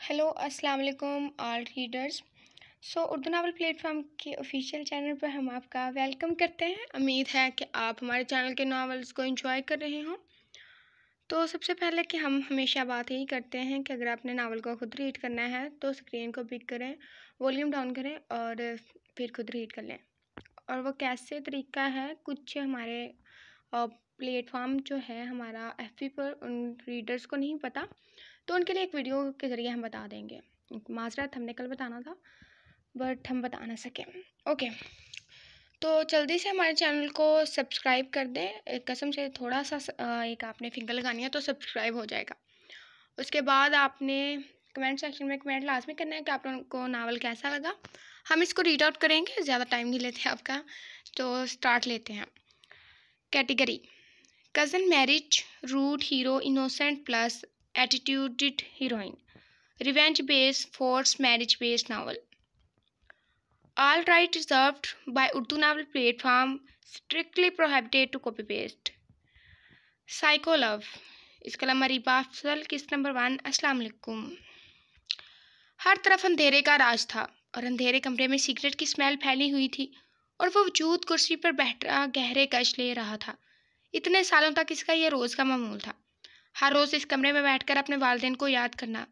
Hello अस्सलाम वालेकुम all readers. Urdu novel platform के ऑफिशियल चैनल पर हम आपका वेलकम करते हैं। उम्मीद है कि आप हमारे चैनल के नावल्स को एंजॉय कर रहे हों। तो सबसे पहले कि हम हमेशा बात यही करते हैं कि अगर आपने नावल को खुद रीड करना है तो स्क्रीन को पिक करें, वॉल्यूम डाउन करें और फिर खुद रीड कर लें। और वो कैसे तरीका है, कुछ हमारे प्लेटफॉर्म जो है हमारा एफबी पर उन रीडर्स को नहीं पता, तो उनके लिए एक वीडियो के ज़रिए हम बता देंगे। माजरत, हमने कल बताना था बट हम बता ना सके। ओके, तो जल्दी से हमारे चैनल को सब्सक्राइब कर दें। कसम से थोड़ा सा एक आपने फिंगर लगानी है तो सब्सक्राइब हो जाएगा। उसके बाद आपने कमेंट सेक्शन में कमेंट लाजमी करना है कि आप लोगों को नावल कैसा लगा। हम इसको रीड आउट करेंगे, ज़्यादा टाइम नहीं लेते आपका। तो स्टार्ट लेते हैं। Category: cousin marriage, rude hero, innocent plus attituded heroine, revenge based forced marriage based novel. All right reserved by Urdu novel platform, strictly prohibited to copy paste. Psycho love, इसका नाम मरीबा अफजल, किस्त number 1। अस्सलाम वालेकुम। हर तरफ अंधेरे का राज था और अंधेरे कमरे में सिगरेट की स्मेल फैली हुई थी और वो वजूद कुर्सी पर बैठा गहरे कश ले रहा था। इतने सालों तक इसका यह रोज़ का मामूल था, हर रोज़ इस कमरे में बैठकर अपने वालिदैन को याद करना,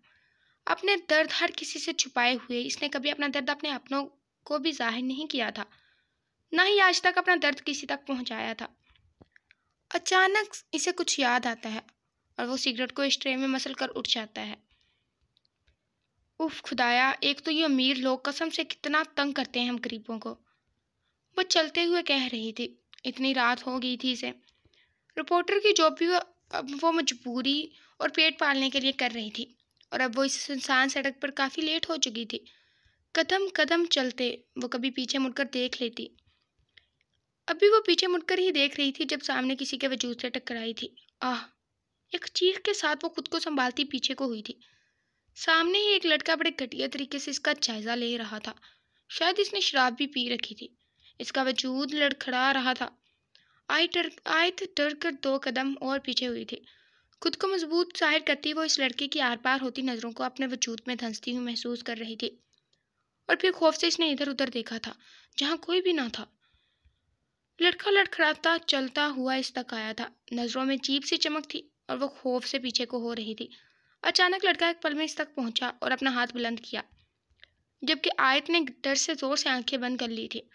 अपने दर्द हर किसी से छुपाए हुए। इसने कभी अपना दर्द अपने अपनों को भी जाहिर नहीं किया था, ना ही आज तक अपना दर्द किसी तक पहुंचाया था। अचानक इसे कुछ याद आता है और वो सिगरेट को इस ट्रे में मसल कर उठ जाता है। उफ खुदाया, एक तो ये अमीर लोग कसम से कितना तंग करते हैं हम गरीबों को। वो चलते हुए कह रही थी, इतनी रात हो गई थी इसे। रिपोर्टर की जॉब भी वो मजबूरी और पेट पालने के लिए कर रही थी और अब वो इस सुनसान सड़क पर काफ़ी लेट हो चुकी थी। कदम कदम चलते वो कभी पीछे मुड़कर देख लेती। अभी वो पीछे मुड़कर ही देख रही थी जब सामने किसी के वजूद से टकराई थी। आह! एक चीख के साथ वो खुद को संभालती पीछे को हुई थी। सामने ही एक लड़का बड़े घटिया तरीके से इसका जायजा ले रहा था। शायद इसने शराब भी पी रखी थी। इसका वजूद लड़खड़ा रहा था। आयत डर कर 2 कदम और पीछे हुई थी। खुद को मजबूत जाहिर करती वो इस लड़के की आर पार होती नज़रों को अपने वजूद में धंसती हुई महसूस कर रही थी। और फिर खौफ से इसने इधर उधर देखा था जहां कोई भी ना था। लड़का लड़खड़ाता चलता हुआ इस तक आया था। नजरों में अजीब सी चमक थी और वो खौफ से पीछे को हो रही थी। अचानक लड़का एक पल में इस तक पहुंचा और अपना हाथ बुलंद किया, जबकि आयत ने डर से जोर से आंखें बंद कर ली थी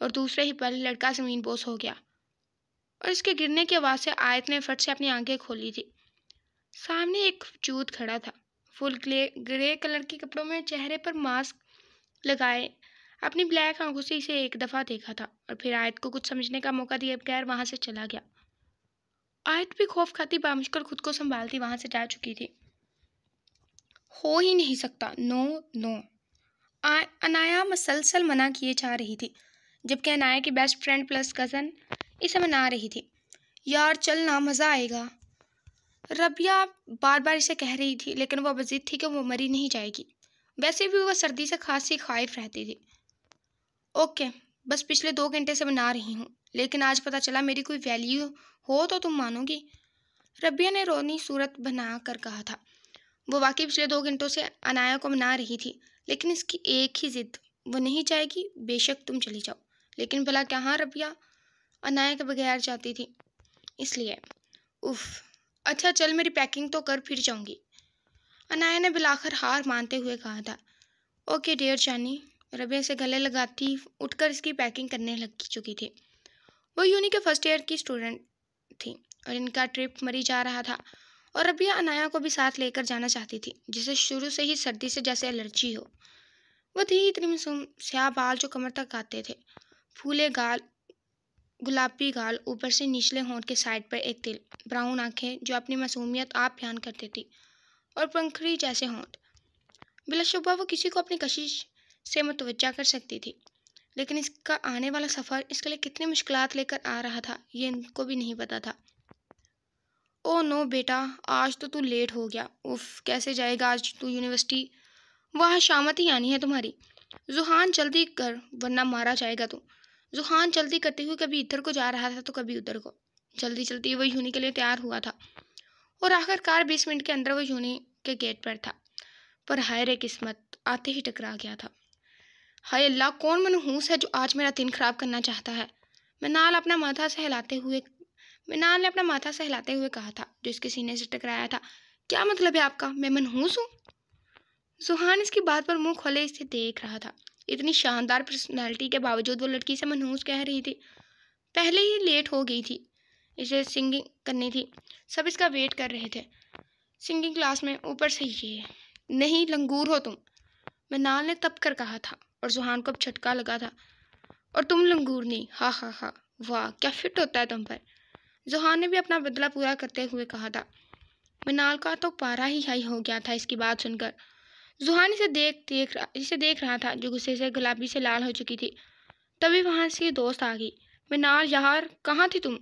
और दूसरे ही पल लड़का जमीन बोस हो गया और इसके गिरने की आवाज़ से आयत ने फट से अपनी आंखें खोली थी। सामने एक वजूद खड़ा था, फुल ग्रे कलर के कपड़ों में, चेहरे पर मास्क लगाए। अपनी ब्लैक आंखों से इसे एक दफ़ा देखा था और फिर आयत को कुछ समझने का मौका दिए बगैर वहाँ से चला गया। आयत भी खौफ खाती बामुश्किल खुद को संभालती वहाँ से जा चुकी थी। हो ही नहीं सकता, नो नो। अनाया मसलसल मना किए जा रही थी, जबकि अनाया की बेस्ट फ्रेंड प्लस कज़न इसे मना रही थी। यार चल ना, मज़ा आएगा। रबिया बार बार इसे कह रही थी, लेकिन वह जिद थी कि वो मरी नहीं जाएगी। वैसे भी वह सर्दी से खांसी खाइफ रहती थी। ओके, बस पिछले 2 घंटे से बना रही हूँ, लेकिन आज पता चला मेरी कोई वैल्यू हो तो तुम मानोगी। रबिया ने रोनी सूरत बना कर कहा था। वो वाकई पिछले 2 घंटों से अनाया को मना रही थी, लेकिन इसकी एक ही जिद, वो नहीं चाहेगी। बेशक तुम चली जाओ, लेकिन भला कहाँ रबिया अनाया के बगैर जाती थी, इसलिए। उफ, अच्छा चल मेरी पैकिंग तो कर, फिर जाऊंगी। अनाया ने बिलाखिर हार मानते हुए कहा था। ओके डियर जानी। रबिया से गले लगाती उठकर इसकी पैकिंग करने लग चुकी थी। वो यूनी के फर्स्ट ईयर की स्टूडेंट थी और इनका ट्रिप मरी जा रहा था और रबिया अनाया को भी साथ लेकर जाना चाहती थी, जिसे शुरू से ही सर्दी से जैसे एलर्जी हो। वो थी इतनी मासूम, स्याह बाल जो कमर तक आते थे, फूले गाल, गुलाबी गाल, ऊपर से निचले होंठ के साइड पर एक तिल, ब्राउन आंखें जो अपनी मासूमियत आप बयान करती थी, और पंखड़ी जैसे होंठ। बिलाशुबा वो किसी को अपनी कशिश से मुतवज्जा कर सकती थी, लेकिन इसका आने वाला सफ़र इसके लिए कितनी मुश्किलात लेकर आ रहा था ये इनको भी नहीं पता था। ओ नो बेटा, आज तो तू लेट हो गया। उफ, कैसे जाएगा आज तू यूनिवर्सिटी? वहाँ शामत ही आनी है तुम्हारी। जुहान जल्दी कर वरना मारा जाएगा तू। जुहान जल्दी करते हुए कभी इधर को जा रहा था तो कभी उधर को। जल्दी जल्दी वो यूनी के लिए तैयार हुआ था और आखिरकार 20 मिनट के अंदर वो यूनी के गेट पर था। पर हाय रे किस्मत, आते ही टकरा गया था। हाय अल्लाह, कौन मनहूस है जो आज मेरा दिन खराब करना चाहता है। मिनाल अपना माथा सहलाते हुए मिनाल ने अपना माथा सहलाते हुए कहा था, जो इसके सीने से टकराया था। क्या मतलब है आपका? मैं मनहूस हूँ? सुहान इसकी बात पर मुंह खोले इसे देख रहा था। इतनी शानदार पर्सनैलिटी के बावजूद वो लड़की से मनहूस कह रही थी। पहले ही लेट हो गई थी, इसे सिंगिंग करनी थी। सब इसका वेट कर रहे थे सिंगिंग क्लास में। ऊपर से ये, नहीं लंगूर हो तुम, मिनाल ने तब कर कहा था। और सुहान को अब झटका लगा था। और तुम लंगूर नहीं, हा हा हा, वाह क्या फिट होता है तुम पर। जुहान ने भी अपना बदला पूरा करते हुए कहा था। मिनाल का तो पारा ही हाई हो गया था इसकी बात सुनकर। जुहान इसे देख रहा था, जो गुस्से से गुलाबी से लाल हो चुकी थी। तभी वहां से दोस्त आ गई। मिनाल यार, कहाँ थी तुम?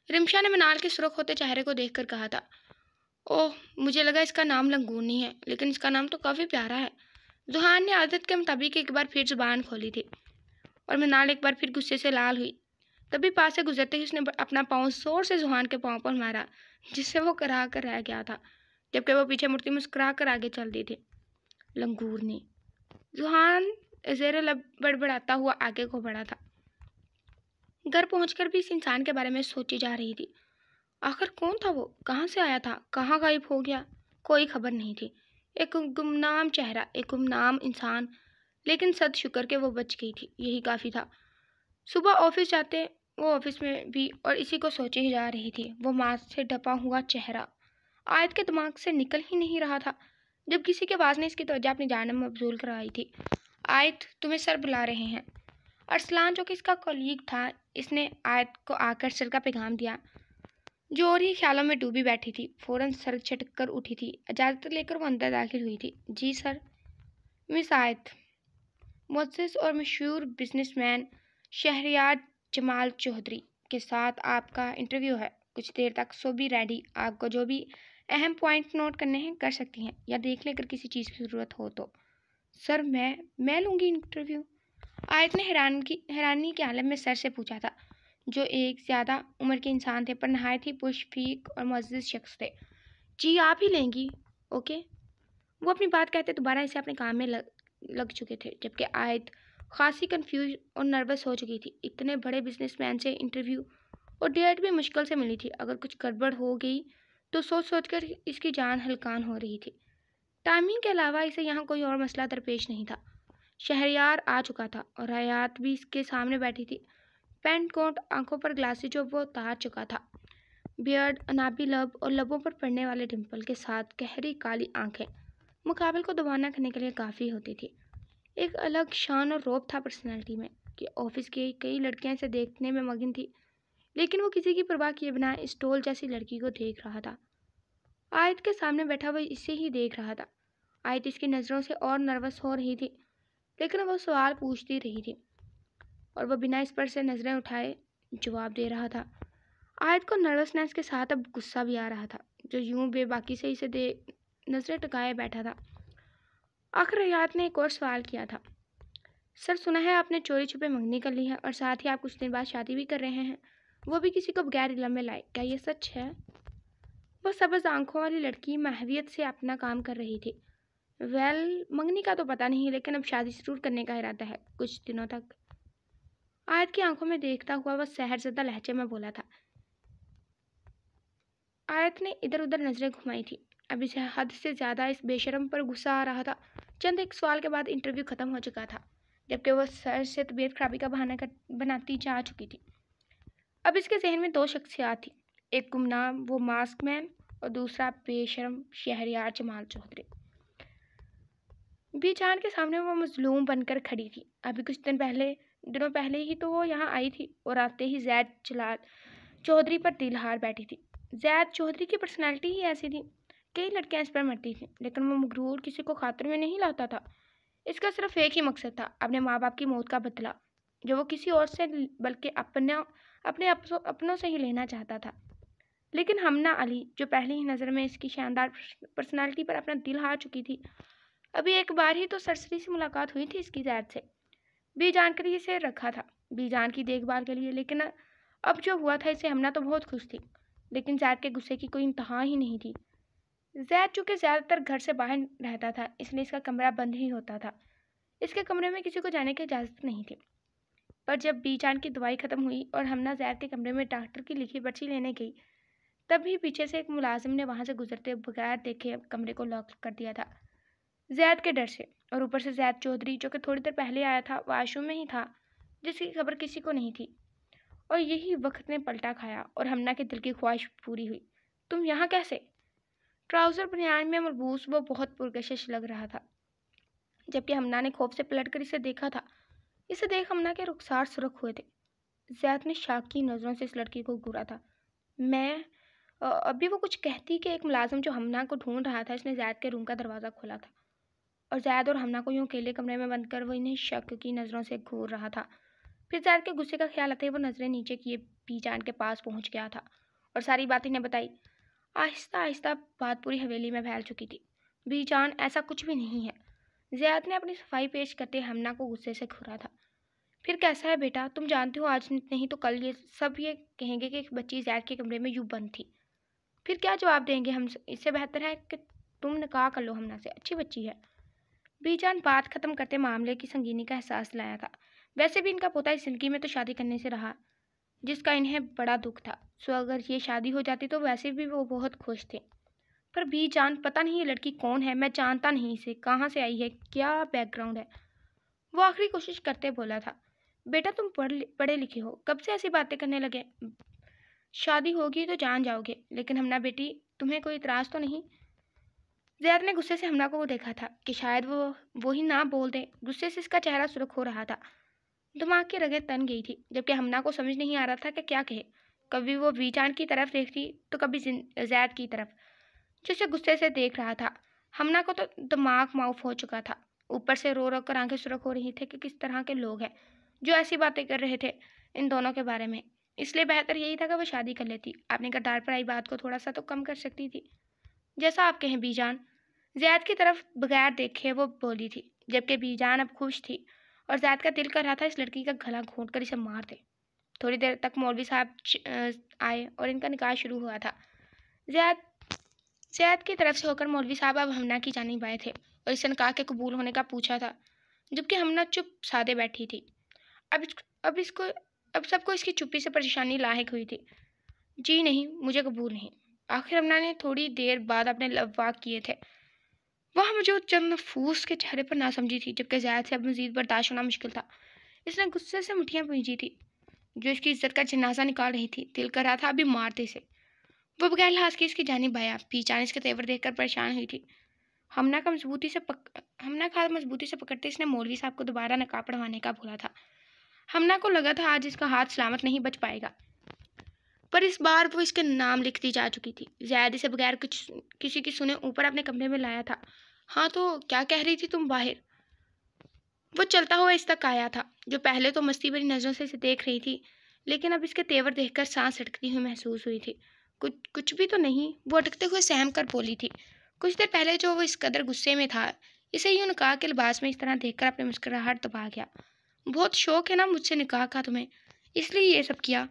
रिमशा ने मिनाल के सुर्ख होते चेहरे को देखकर कहा था। ओह, मुझे लगा इसका नाम लंगूर नहीं है, लेकिन इसका नाम तो काफ़ी प्यारा है। जुहान ने आदत के मुताबिक एक बार फिर जुबान खोली थी और मिनाल एक बार फिर गुस्से से लाल हुई। तभी पास से गुजरते ही उसने अपना पाँव जोर से जुहान के पाँव पर मारा, जिससे वो करा कर रह गया था, जबकि वो पीछे मुड़ती मुस्कुरा कर आगे चल दी थी। लंगूरनी। जुहान ज़ेरे लब बड़बड़ाता हुआ आगे को बढ़ा था। घर पहुंचकर भी इस इंसान के बारे में सोची जा रही थी। आखिर कौन था वो? कहाँ से आया था? कहाँ गायब हो गया? कोई खबर नहीं थी। एक गुमनाम चेहरा, एक गुमनाम इंसान, लेकिन सद शुक्र के वो बच गई थी, यही काफ़ी था। सुबह ऑफिस जाते वो ऑफिस में भी और इसी को सोचे ही जा रही थी। वो मास्क से ढपा हुआ चेहरा आयत के दिमाग से निकल ही नहीं रहा था, जब किसी के आवाज़ ने इसकी तवज्जो अपनी जानब मबजूल कराई थी। आयत, तुम्हें सर बुला रहे हैं। अरसलान, जो कि इसका कलीग था, इसने आयत को आकर सर का पैगाम दिया, जो और ही ख्यालों में डूबी बैठी थी। फ़ौरन सर झटक कर उठी थी। इजाज़त लेकर वो अंदर दाखिल हुई थी। जी सर। मिस आयत, मुअज़्ज़ज़ और मशहूर बिजनेसमैन शहरयार जमाल चौधरी के साथ आपका इंटरव्यू है। कुछ देर तक सो बी रेडी। आपको जो भी अहम पॉइंट नोट करने हैं कर सकती हैं, या देख लें अगर किसी चीज़ की ज़रूरत हो तो। सर मैं लूँगी इंटरव्यू? आयत ने हैरानी के आलम में सर से पूछा था, जो एक ज़्यादा उम्र के इंसान थे पर नहायत ही पुरशफ़ीक और मुअज़्ज़ज़ शख्स थे। जी आप ही लेंगी? ओके। वो अपनी बात कहते दोबारा इसे अपने काम में लग चुके थे, जबकि आयत खासी कंफ्यूज और नर्वस हो चुकी थी। इतने बड़े बिजनेसमैन से इंटरव्यू और डेट भी मुश्किल से मिली थी। अगर कुछ गड़बड़ हो गई तो सोच सोच कर इसकी जान हलकान हो रही थी। टाइमिंग के अलावा इसे यहाँ कोई और मसला दरपेश नहीं था। शहरयार आ चुका था और हयात भी इसके सामने बैठी थी। पैंट कोट, आंखों पर ग्लासेस जो वो उतार चुका था, बियर्ड, अनाबी लब और लबों पर पड़ने वाले डिम्पल के साथ गहरी काली आंखें मुकाबले को दबाना करने के लिए काफ़ी होती थी। एक अलग शान और रौब था पर्सनैलिटी में कि ऑफिस की कई लड़कियां इसे देखने में मगन थी, लेकिन वो किसी की परवाह किए बिना इस टोल जैसी लड़की को देख रहा था। आयत के सामने बैठा हुआ इसे ही देख रहा था। आयत इसकी नज़रों से और नर्वस हो रही थी, लेकिन वो सवाल पूछती रही थी और वह बिना इस पर से नज़रें उठाए जवाब दे रहा था। आयत को नर्वसनेस के साथ अब गुस्सा भी आ रहा था, जो यूं बेबाकी से इसे नज़रें टकाए बैठा था। आखिर हयात ने एक और सवाल किया था। सर, सुना है आपने चोरी छुपे मंगनी कर ली है और साथ ही आप कुछ दिन बाद शादी भी कर रहे हैं, वो भी किसी को बगैर इल्म में लाए। क्या ये सच है? वह सब्ज़ आंखों वाली लड़की महवियत से अपना काम कर रही थी। वेल, मंगनी का तो पता नहीं, लेकिन अब शादी जरूर करने का इरादा है, कुछ दिनों तक। आयत की आंखों में देखता हुआ वह सहरज़दा लहजे में बोला था। आयत ने इधर उधर नज़रें घुमाई थी। अब इसे हद से ज़्यादा इस बेशरम पर गुस्सा आ रहा था। चंद एक सवाल के बाद इंटरव्यू ख़त्म हो चुका था, जबकि वह सर से तबीयत खराबी का बहाना बनाती जा चुकी थी। अब इसके जहन में दो शख्सियात थी, एक गुमनाम वो मास्क मैन और दूसरा बेशरम शहरयार जमाल चौधरी। बीचान के सामने वो मजलूम बनकर खड़ी थी। अभी कुछ दिनों पहले ही तो वो यहाँ आई थी और आते ही जैद जलाल चौधरी पर दिल हार बैठी थी। जैद चौधरी की पर्सनैलिटी ही ऐसी थी। कई लड़कियां इस पर मरती थीं, लेकिन वो मगरूर किसी को खातिर में नहीं लाता था। इसका सिर्फ एक ही मकसद था, अपने माँ बाप की मौत का बदला, जो वो किसी और से बल्कि अपने अपनों से ही लेना चाहता था। लेकिन हमना अली, जो पहली ही नज़र में इसकी शानदार पर्सनालिटी पर अपना दिल हार चुकी थी, अभी एक बार ही तो सरसरी से मुलाकात हुई थी इसकी जैद से। बीजान के लिए इसे रखा था, बीजान की देखभाल के लिए, लेकिन अब जो हुआ था इसे हमना तो बहुत खुश थी, लेकिन जैद के गुस्से की कोई इंतहा ही नहीं थी। जैद चूँकि ज़्यादातर घर से बाहर रहता था, इसलिए इसका कमरा बंद ही होता था। इसके कमरे में किसी को जाने की इजाज़त नहीं थी। पर जब बीजान की दवाई ख़त्म हुई और हमना जैद के कमरे में डॉक्टर की लिखी पर्ची लेने गई, तभी पीछे से एक मुलाजिम ने वहाँ से गुजरते बगैर देखे कमरे को लॉक कर दिया था, जैद के डर से। और ऊपर से जैद चौधरी, जो कि थोड़ी देर पहले आया था, वाशरूम में ही था, जिसकी खबर किसी को नहीं थी। और यही वक्त ने पलटा खाया और हमना के दिल की ख्वाहिश पूरी हुई। तुम यहाँ कैसे? ट्राउज़र बनियान में मलबूस वो बहुत पुरकशिश लग रहा था, जबकि हमना ने खौफ से पलट कर इसे देखा था। इसे देख हमना के रुखसार सुर्ख हुए थे। जैद ने शाक की नज़रों से इस लड़की को घूरा था। मैं अभी वो कुछ कहती कि एक मुलाजिम जो हमना को ढूंढ रहा था, इसने जैद के रूम का दरवाज़ा खोला था और जैद और हमना को यूं अकेले कमरे में बंद कर वो इन्हें शक की नज़रों से घूर रहा था। फिर जैद के गुस्से का ख्याल आते ही वो नज़रें नीचे किए बीजान के पास पहुंच गया था और सारी बात इन्हें बताई। आहिस्ता आहिस्ता बात पूरी हवेली में फैल चुकी थी। बीजान, ऐसा कुछ भी नहीं है। ज़ियाद ने अपनी सफाई पेश करते हमना को गुस्से से घूरा था। फिर कैसा है बेटा? तुम जानते हो आज नहीं तो कल ये सब ये कहेंगे कि एक बच्ची ज़ैद के कमरे में यूं बंद थी। फिर क्या जवाब देंगे हम? इससे बेहतर है कि तुम निकाह कर लो हमना से, अच्छी बच्ची है। बीजान बात खत्म करते मामले की संगीनी का एहसास लाया था। वैसे भी इनका पोता इस जिंदगी में तो शादी करने से रहा, जिसका इन्हें बड़ा दुख था। सो अगर ये शादी हो जाती तो वैसे भी वो बहुत खुश थे। पर बीजान, पता नहीं ये लड़की कौन है, मैं जानता नहीं इसे, कहाँ से आई है, क्या बैकग्राउंड है। वो आखिरी कोशिश करते बोला था। बेटा तुम पढ़े लिखे हो, कब से ऐसी बातें करने लगे? शादी होगी तो जान जाओगे, लेकिन हमना बेटी, तुम्हें कोई इतराज़ तो नहीं? ज़ैद ने गुस्से से हमना को देखा था कि शायद वो ही ना बोल दे। गुस्से से इसका चेहरा सुर्ख हो रहा था, दिमाग की रगें तन गई थी, जबकि हमना को समझ नहीं आ रहा था कि क्या कहे। कभी वो बीजान की तरफ देखती तो कभी ज़ैद की तरफ, जिसे गुस्से से देख रहा था। हमना को तो दिमाग माउफ हो चुका था। ऊपर से रो रो कर आंखें सुर्ख हो रही थी कि किस तरह के लोग हैं जो ऐसी बातें कर रहे थे इन दोनों के बारे में। इसलिए बेहतर यही था कि वो शादी कर लेती। अपने किरदार पर आई बात को थोड़ा सा तो कम कर सकती थी। जैसा आप कहें बीजान। ज़ैद की तरफ बगैर देखे वो बोली थी, जबकि बीजान अब खुश थी और ज़ैद का दिल कर रहा था इस लड़की का गला घोंट कर इसे मार दे। थोड़ी देर तक मौलवी साहब आए और इनका निकाह शुरू हुआ था। ज़ैद ज़ैद की तरफ से होकर मौलवी साहब अब हमना की जानिब आए थे और इस निकाह के कबूल होने का पूछा था, जबकि हमना चुप सादे बैठी थी। अब इसको अब सबको इसकी चुप्पी से परेशानी लाहिक हुई थी। जी नहीं, मुझे कबूल नहीं। आखिर हमना ने थोड़ी देर बाद अपने लब वाक किए थे। वहाँ मौजूद चंद नफूस के चेहरे पर नासमझी थी, जबकि ज़ैद से अब मजीद बर्दाश्त होना मुश्किल था। इसने गुस्से से मुठ्ठियाँ भींची थी, जो इसकी इज्जत का जनाजा निकाल रही थी। दिल कर रहा था अभी मार दे इसे। वो बगैर लिहाज के इसकी जानिब आया। पीछान इसके तेवर देखकर परेशान हुई थी। हमना का मजबूती से पकड़ते इसने मौलवी साहब को दोबारा नकाब पढ़वाने का बोला था। हमना को लगा था आज इसका हाथ सलामत नहीं बच पाएगा, पर इस बार वो इसके नाम लिखती जा चुकी थी। ज़ैद इसे बगैर कुछ किसी की सुने ऊपर अपने कमरे में लाया था। हाँ तो क्या कह रही थी तुम बाहर? वो चलता हुआ इस तक आया था, जो पहले तो मस्ती भरी नज़रों से इसे देख रही थी, लेकिन अब इसके तेवर देखकर सांस अटकती हुई महसूस हुई थी। कुछ भी तो नहीं, वो अटकते हुए सहम कर बोली थी। कुछ देर पहले जो वो इस कदर गुस्से में था, इसे यूं निकाह के लिबास में इस तरह देखकर अपनी मुस्कुराहट दबा गया। बहुत शौक है ना मुझसे निकाह का तुम्हें, इसलिए ये सब किया?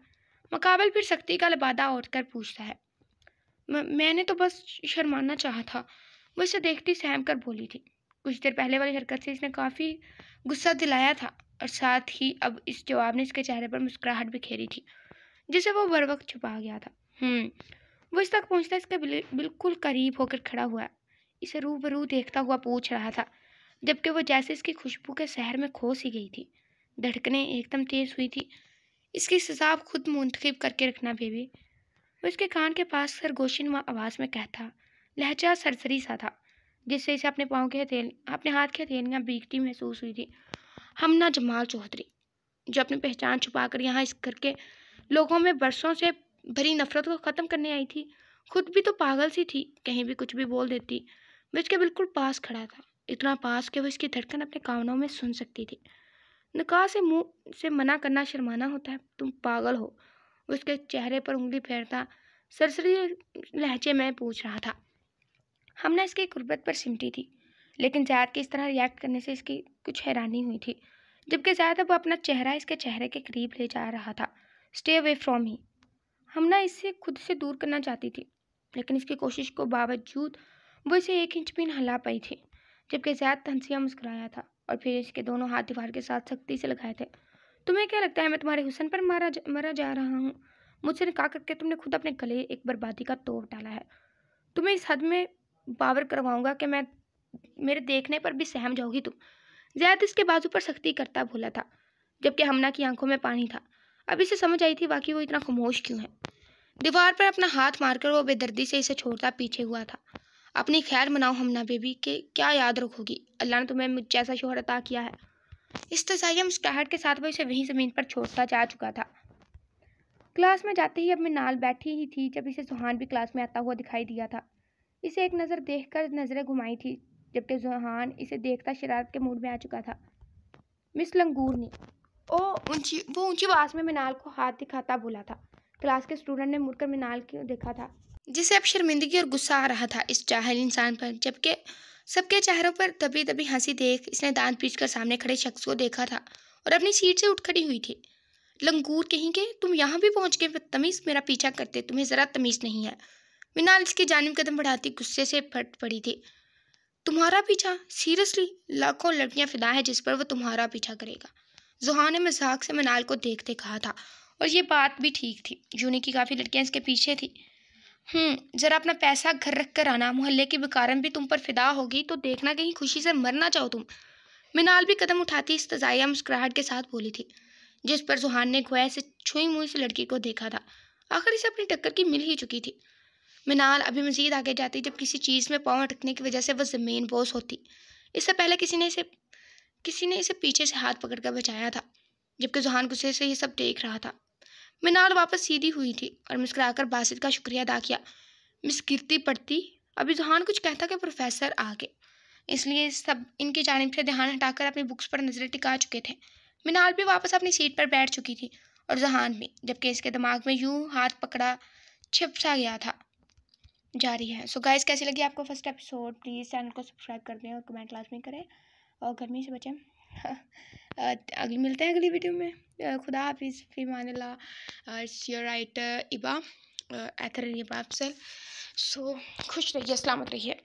मुकाबल फिर सख्ती का लिबादा ओढ़ कर पूछता है। मैंने तो बस शर्माना चाहा था, वो इसे देखती सहम कर बोली थी। कुछ देर पहले वाली हरकत से इसने काफ़ी गुस्सा दिलाया था और साथ ही अब इस जवाब ने इसके चेहरे पर मुस्कुराहट बिखेरी थी, जिसे वो बर वक्त छुपा गया था। वो इस तक पहुंचता इसके बिल्कुल करीब होकर खड़ा हुआ, इसे रूबरू देखता हुआ पूछ रहा था, जबकि वो जैसे इसकी खुशबू के शहर में खो सी गई थी। धड़कनें एकदम तेज हुई थी। इसकी सजा आप खुद मुंतखब करके रखना बेबी, वो इसके कान के पास सरगोशीनुमा आवाज़ में कहता। लहजा सरसरी सा था, जिससे इसे अपने हाथ की हथेलियाँ भीगती महसूस हुई थी। हमना जमाल चौधरी, जो अपनी पहचान छुपाकर यहाँ इस घर के लोगों में बरसों से भरी नफरत को ख़त्म करने आई थी, खुद भी तो पागल सी थी, कहीं भी कुछ भी बोल देती। वो इसके बिल्कुल पास खड़ा था, इतना पास कि वो इसकी धड़कन अपने कानों में सुन सकती थी। निकाह से मुंह से मना करना शर्माना होता है, तुम पागल हो। उसके चेहरे पर उंगली फेरता सरसरी लहजे में पूछ रहा था। हमने इसकी गुर्बत पर सिमटी थी, लेकिन ज़ैद के इस तरह रिएक्ट करने से इसकी कुछ हैरानी हुई थी, जबकि ज़ैद अब अपना चेहरा इसके चेहरे के करीब ले जा रहा था। Stay away from me. हमने इससे खुद से दूर करना चाहती थी, लेकिन इसकी कोशिश को बावजूद वो इसे 1 इंच भी न हिला पाई थी, जबकि ज़ैद हंसिया मुस्कुराया था और फिर इसके दोनों हाथ दीवार के साथ सख्ती से लगाए थे। तुम्हें क्या लगता है मैं तुम्हारे हुस्न पर मरा जा रहा हूँ? मुझसे निकाह करके तुमने खुद अपने गले एक बर्बादी का तोड़ डाला है। तुम्हें इस हद में बावर करवाऊंगा कि मैं मेरे देखने पर भी सहम जाओगी तुम। ज़ैद इसके बाजू पर सख्ती करता बोला था, जबकि हमना की आंखों में पानी था। अब इसे समझ आई थी वाकई वो इतना खामोश क्यों है। दीवार पर अपना हाथ मारकर वो बेदर्दी से इसे छोड़ता पीछे हुआ था। अपनी खैर मनाओ हमना बेबी के क्या याद रखोगी, अल्लाह ने तुम्हें मुझ जैसा शोहर अता किया है। इस्तज़ाइया मुस्कुराहट के साथ वो इसे वहीं ज़मीन पर छोड़ता जा चुका था। क्लास में जाते ही अब मिनाल बैठी ही थी जब इसे सुहान भी क्लास में आता हुआ दिखाई दिया था। इसे एक नज़र देखकर नज़रें घुमाई थी, जबकि सुहान इसे देखता शरारत के मूड में आ चुका था। मिस लंगूर ने वो ऊंची आवाज़ में मिनाल को हाथ दिखाता बोला था। क्लास के स्टूडेंट ने मुड़कर मिनाल को देखा था, जिसे अब शर्मिंदगी और गुस्सा आ रहा था इस जाहिल इंसान पर। जबकि सबके चेहरों पर दबी दबी हंसी देख इसने दांत पीटकर सामने खड़े शख्स को देखा था और अपनी सीट से उठ खड़ी हुई थी। लंगूर कहेंगे, तुम यहाँ भी पहुँच गए बदतमीज, मेरा पीछा करते तुम्हें ज़रा तमीज़ नहीं है। मिनाल इसकी जानिब कदम बढ़ाती गुस्से से फट पड़ी थी। तुम्हारा पीछा? सीरियसली? लाखों लड़कियां फिदा है जिस पर वो तुम्हारा पीछा करेगा। जुहान ने मजाक से मिनाल को देखते कहा था, और ये बात भी ठीक थी। जूनी की काफ़ी लड़कियां इसके पीछे थी। जरा अपना पैसा घर रख कर आना, मोहल्ले की बेकारन भी तुम पर फिदा होगी तो देखना कहीं खुशी से मर ना जाओ तुम। मिनाल भी कदम उठाती इस्तज़ाइया मुस्कुराहट के साथ बोली थी, जिस पर जुहान ने गोया से छुई मुई से लड़की को देखा था। आखिर इसे अपनी टक्कर की मिल ही चुकी थी। मिनाल अभी मजीद आगे जाती जब किसी चीज़ में पाँव अटकने की वजह से वह ज़मीन बोस होती। इससे पहले किसी ने इसे पीछे से हाथ पकड़कर बचाया था, जबकि जुहान गुस्से से ये सब देख रहा था। मिनाल वापस सीधी हुई थी और मुस्कुराकर बासित का शुक्रिया अदा किया। मिस गिरती पड़ती। अभी जुहान कुछ कहता कि प्रोफेसर आ गए, इसलिए सब इनकी जानिब से ध्यान हटाकर अपनी बुक्स पर नजरें टिका चुके थे। मिनाल भी वापस अपनी सीट पर बैठ चुकी थी और जुहान भी, जबकि इसके दिमाग में यूं हाथ पकड़ा छिप सा गया था। जारी है। सो गाइस, कैसी लगी आपको फर्स्ट एपिसोड? प्लीज़ चैनल को सब्सक्राइब कर दें और कमेंट लाजमी करें और गर्मी से बचें। अगली मिलते हैं अगली वीडियो में। खुदा हाफिज़, फी अमानिल्लाह। योर राइटर इबा एथर इबा अफसल। सो खुश रहिए, सलामत रहिए।